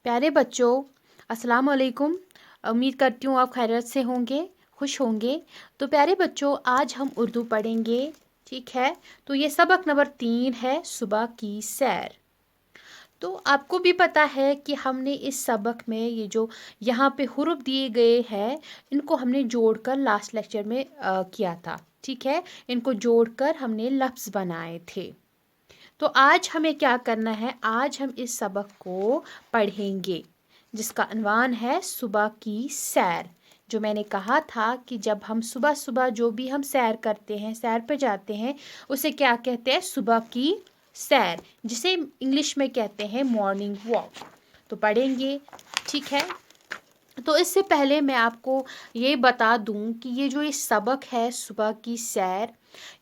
प्यारे बच्चों, अस्सलाम वालेकुम। उम्मीद करती हूँ आप खैरियत से होंगे, खुश होंगे। तो प्यारे बच्चों, आज हम उर्दू पढ़ेंगे, ठीक है। तो ये सबक नंबर 3 है, सुबह की सैर। तो आपको भी पता है कि हमने इस सबक में ये जो यहाँ पे हुरूफ दिए गए हैं, इनको हमने जोड़कर लास्ट लेक्चर में किया था, ठीक है। इनको जोड़कर हमने लफ्ज़ बनाए थे। तो आज हमें क्या करना है, आज हम इस सबक को पढ़ेंगे जिसका अनवान है सुबह की सैर। जो मैंने कहा था कि जब हम सुबह सुबह जो भी हम सैर करते हैं, सैर पे जाते हैं, उसे क्या कहते हैं, सुबह की सैर, जिसे इंग्लिश में कहते हैं मॉर्निंग वॉक। तो पढ़ेंगे, ठीक है। तो इससे पहले मैं आपको ये बता दूं कि ये जो ये सबक है सुबह की सैर,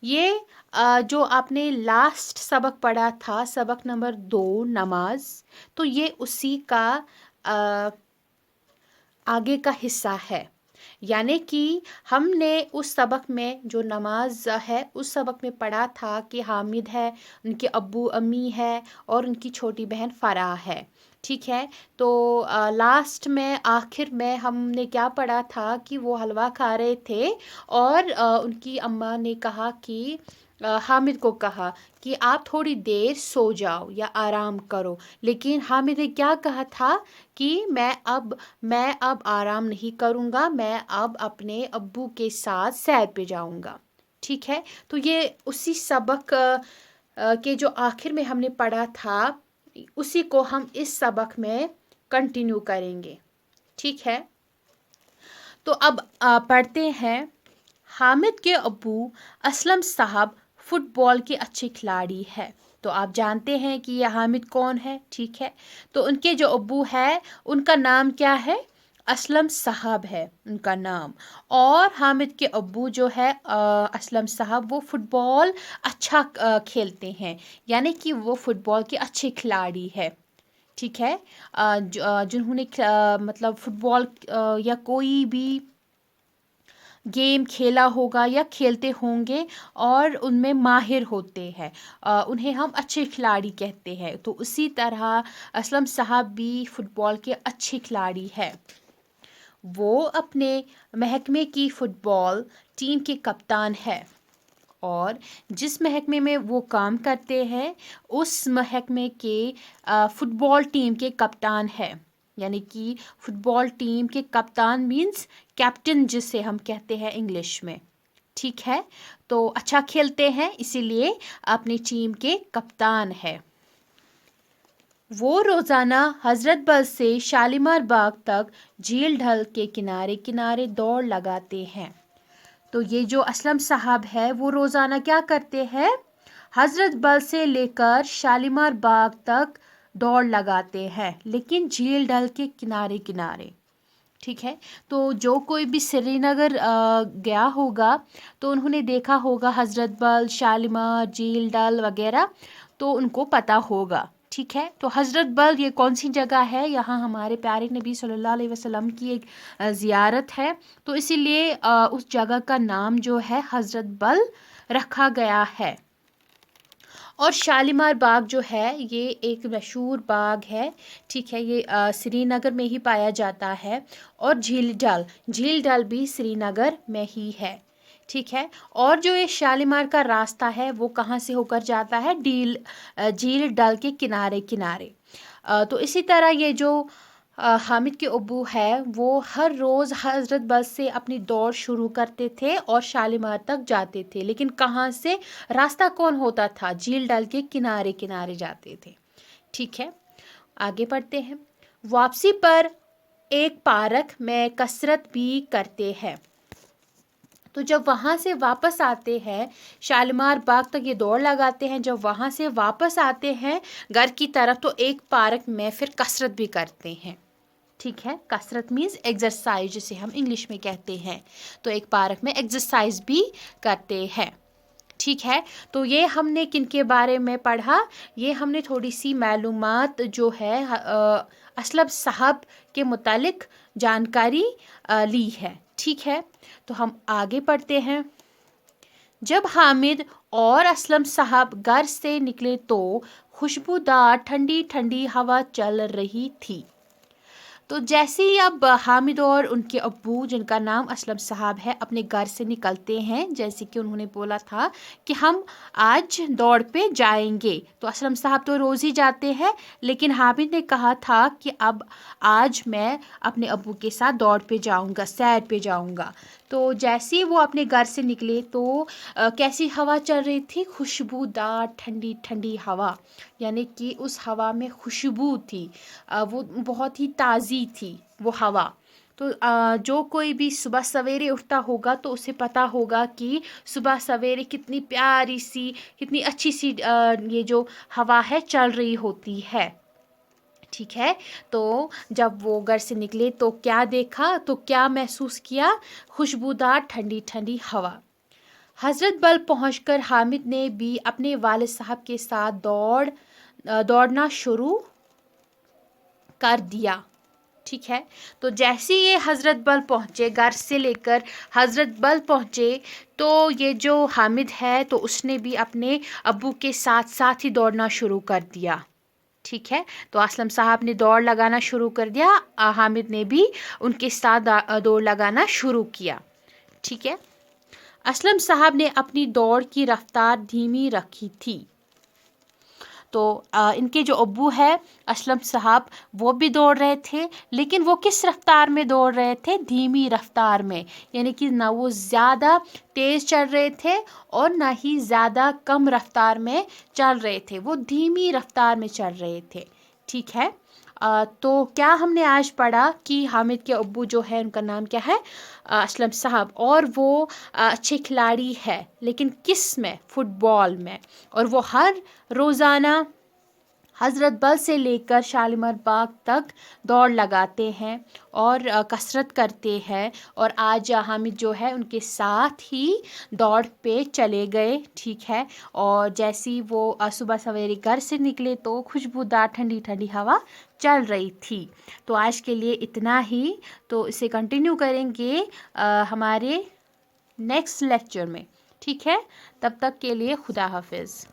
ये जो आपने लास्ट सबक पढ़ा था, सबक नंबर 2 नमाज, तो ये उसी का आगे का हिस्सा है। यानी कि हमने उस सबक में जो नमाज है, उस सबक में पढ़ा था कि हामिद है, उनके अब्बू अम्मी है और उनकी छोटी बहन फ़राह है, ठीक है। तो लास्ट में आखिर में हमने क्या पढ़ा था कि वो हलवा खा रहे थे और उनकी अम्मा ने कहा कि हामिद को कहा कि आप थोड़ी देर सो जाओ या आराम करो, लेकिन हामिद ने क्या कहा था कि मैं अब आराम नहीं करूँगा, मैं अब अपने अब्बू के साथ सैर पे जाऊँगा, ठीक है। तो ये उसी सबक के जो आखिर में हमने पढ़ा था, उसी को हम इस सबक में कंटिन्यू करेंगे, ठीक है। तो अब पढ़ते हैं। हामिद के अब्बू असलम साहब फुटबॉल के अच्छे खिलाड़ी है। तो आप जानते हैं कि यह हामिद कौन है, ठीक है। तो उनके जो अब्बू है, उनका नाम क्या है, असलम साहब है उनका नाम। और हामिद के अब्बू जो है असलम साहब, वो फुटबॉल अच्छा खेलते हैं, यानी कि वो फुटबॉल के अच्छे खिलाड़ी है, ठीक है। जिन्होंने मतलब फुटबॉल या कोई भी गेम खेला होगा या खेलते होंगे और उनमें माहिर होते हैं, उन्हें हम अच्छे खिलाड़ी कहते हैं। तो उसी तरह असलम साहब भी फुटबॉल के अच्छे खिलाड़ी है। वो अपने महकमे की फ़ुटबॉल टीम के कप्तान है और जिस महकमे में वो काम करते हैं, उस महकमे के फ़ुटबॉल टीम के कप्तान है। यानी कि फ़ुटबॉल टीम के कप्तान मीन्स कैप्टन, जिसे हम कहते हैं इंग्लिश में, ठीक है। तो अच्छा खेलते हैं, इसीलिए अपनी टीम के कप्तान है। वो रोज़ाना हज़रत बल से शालीमार बाग तक झील ढल के किनारे किनारे दौड़ लगाते हैं। तो ये जो असलम साहब है, वो रोज़ाना क्या करते हैं, हज़रत बल से लेकर शालीमार बाग तक दौड़ लगाते हैं, लेकिन झील डल के किनारे किनारे, ठीक है। तो जो कोई भी श्रीनगर गया होगा, तो उन्होंने देखा होगा हज़रत बल, शालीमार, झील डल वगैरह, तो उनको पता होगा, ठीक है। तो हज़रत बल ये कौन सी जगह है, यहाँ हमारे प्यारे नबी सल्लल्लाहु अलैहि वसल्लम की एक ज़ियारत है, तो इसीलिए उस जगह का नाम जो है हज़रत बल रखा गया है। और शालीमार बाग जो है, ये एक मशहूर बाग है, ठीक है। ये श्रीनगर में ही पाया जाता है। और झील डल भी श्रीनगर में ही है, ठीक है। और जो ये शालीमार का रास्ता है, वो कहाँ से होकर जाता है, झील डल के किनारे किनारे। तो इसी तरह ये जो हामिद के अब्बू है, वो हर रोज़ हज़रत बस से अपनी दौड़ शुरू करते थे और शालीमार तक जाते थे, लेकिन कहाँ से, रास्ता कौन होता था, झील डल के किनारे किनारे जाते थे, ठीक है। आगे बढ़ते हैं। वापसी पर एक पार्क में कसरत भी करते हैं। तो जब वहाँ से वापस आते हैं, शालीमार बाग तक ये दौड़ लगाते हैं, जब वहाँ से वापस आते हैं घर की तरफ, तो एक पार्क में फिर कसरत भी करते हैं, ठीक है। कसरत मीन्स एक्सरसाइज, जिसे हम इंग्लिश में कहते हैं। तो एक पार्क में एक्सरसाइज भी करते हैं, ठीक है। तो ये हमने किन के बारे में पढ़ा, ये हमने थोड़ी सी मालूमात जो है असलम साहब के मुतालिक जानकारी ली है, ठीक है। तो हम आगे पढ़ते हैं। जब हामिद और असलम साहब घर से निकले तो खुशबूदार ठंडी ठंडी हवा चल रही थी। تو جیسے ہی اب حامد اور ان کے ابو جن کا نام اسلم صاحب ہے اپنے گھر سے نکلتے ہیں، جیسے کہ انہوں نے بولا تھا کہ ہم آج دوڑ پہ جائیں گے، تو اسلم صاحب تو روز ہی جاتے ہیں، لیکن حامد نے کہا تھا کہ اب آج میں اپنے ابو کے ساتھ دوڑ پہ جاؤں گا، سیر پہ جاؤں گا۔ تو جیسے ہی وہ اپنے گھر سے نکلے تو کیسی ہوا چل رہی تھی؟ خوشبودار ٹھنڈی ٹھنڈی ہوا، یعنی کہ اس ہوا میں خوشبو تھی، وہ بہت ہی تازی تھی وہ ہوا۔ تو جو کوئی بھی صبح سویرے اٹھتا ہوگا تو اسے پتہ ہوگا کہ صبح سویرے کتنی پیاری سی، کتنی اچھی سی یہ جو ہوا ہے چل رہی ہوتی ہے، ٹھیک ہے۔ تو جب وہ گھر سے نکلے تو کیا دیکھا، تو کیا محسوس کیا؟ خوشبودار ٹھنڈی ٹھنڈی ہوا۔ حضرت بل پہنچ کر حامد نے بھی اپنے والد صاحب کے ساتھ دوڑنا شروع کر دیا، ٹھیک ہے۔ تو جیسے یہ حضرت بل پہنچے، گھر سے لے کر حضرت بل پہنچے، تو یہ جو حامد ہے تو اس نے بھی اپنے ابو کے ساتھ ساتھ ہی دوڑنا شروع کر دیا، ٹھیک ہے۔ تو اسلم صاحب نے دوڑ لگانا شروع کر دیا، حامد نے بھی ان کے ساتھ دوڑ لگانا شروع کیا، ٹھیک ہے۔ اسلم صاحب نے اپنی دوڑ کی رفتار دھیمی رکھی تھی، تو ان کے جو ابو ہے اسلم صاحب وہ بھی دوڑ رہے تھے، لیکن وہ کس رفتار میں دوڑ رہے تھے؟ دھیمی رفتار میں، یعنی کہ نہ وہ زیادہ تیز چل رہے تھے اور نہ ہی زیادہ کم رفتار میں چل رہے تھے، وہ دھیمی رفتار میں چل رہے تھے، ٹھیک ہے۔ تو کیا ہم نے آج پڑھا کہ حامد کے ابو جو ہے ان کا نام کیا ہے؟ اسلم صاحب، اور وہ اچھے کھلاڑی ہے، لیکن کس میں؟ فٹ بال میں، اور وہ ہر روزانہ حضرت بل سے لے کر شالیمار باغ تک دوڑ لگاتے ہیں اور کسرت کرتے ہیں، اور آج حامد جو ہے ان کے ساتھ ہی دوڑ پہ چلے گئے، ٹھیک ہے۔ اور جیسی وہ صبح سویرے گھر سے نکلے تو خوشبودار ٹھنڈی ٹھنڈی ہوا چل رہی تھی۔ تو آج کے لیے اتنا ہی، تو اسے کنٹینیو کریں گے ہمارے نیکسٹ لیکچر میں، ٹھیک ہے۔ تب تک کے لیے خدا حافظ۔